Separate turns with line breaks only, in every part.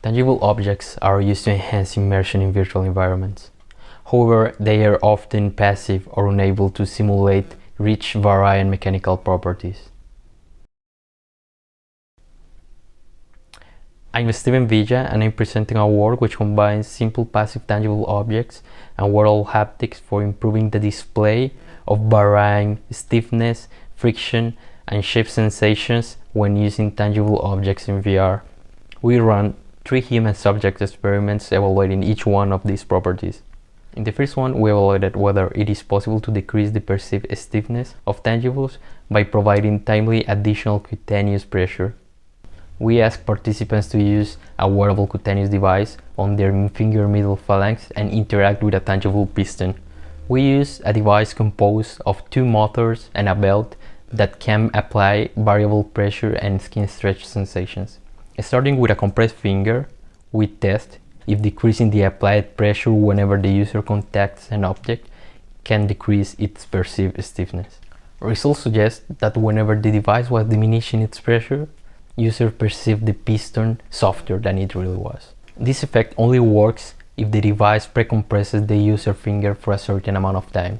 Tangible objects are used to enhance immersion in virtual environments. However, they are often passive or unable to simulate rich, varied mechanical properties. I'm Steven Villa and I'm presenting a work which combines simple passive tangible objects and wearable haptics for improving the display of varying stiffness, friction, and shape sensations when using tangible objects in VR. We run 3 human subject experiments evaluating each one of these properties. In the first one, we evaluated whether it is possible to decrease the perceived stiffness of tangibles by providing timely additional cutaneous pressure. We asked participants to use a wearable cutaneous device on their finger middle phalanx and interact with a tangible piston. We used a device composed of 2 motors and a belt that can apply variable pressure and skin stretch sensations. Starting with a compressed finger, we test if decreasing the applied pressure whenever the user contacts an object can decrease its perceived stiffness. Results suggest that whenever the device was diminishing its pressure, user perceived the piston softer than it really was. This effect only works if the device pre-compresses the user finger for a certain amount of time,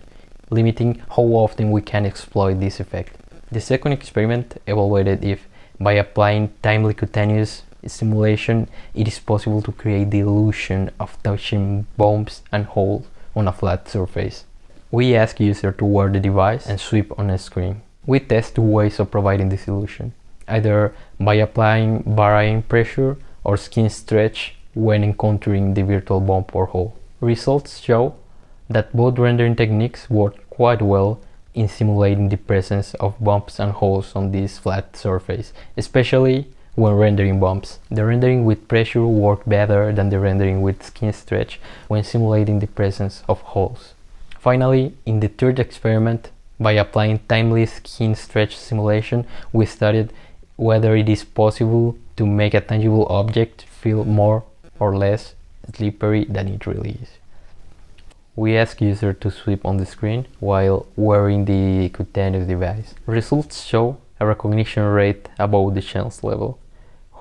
limiting how often we can exploit this effect. The second experiment evaluated if, by applying timely cutaneous stimulation, it is possible to create the illusion of touching bumps and holes on a flat surface. We ask users to wear the device and sweep on a screen. We test 2 ways of providing this illusion, either by applying varying pressure or skin stretch when encountering the virtual bump or hole. Results show that both rendering techniques work quite well in simulating the presence of bumps and holes on this flat surface, especially when rendering bumps. The rendering with pressure worked better than the rendering with skin stretch when simulating the presence of holes. Finally, in the third experiment, by applying timely skin stretch simulation, we studied whether it is possible to make a tangible object feel more or less slippery than it really is. We ask users to sweep on the screen while wearing the cutaneous device. Results show a recognition rate above the chance level.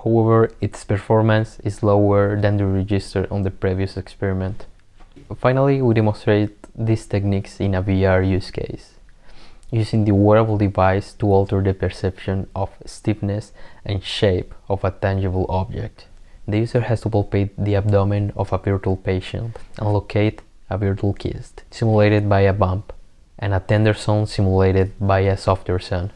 However, its performance is lower than the registered on the previous experiment. Finally, we demonstrate these techniques in a VR use case, using the wearable device to alter the perception of stiffness and shape of a tangible object. The user has to palpate the abdomen of a virtual patient and locate a virtual kyst simulated by a bump and a tender zone simulated by a softer zone.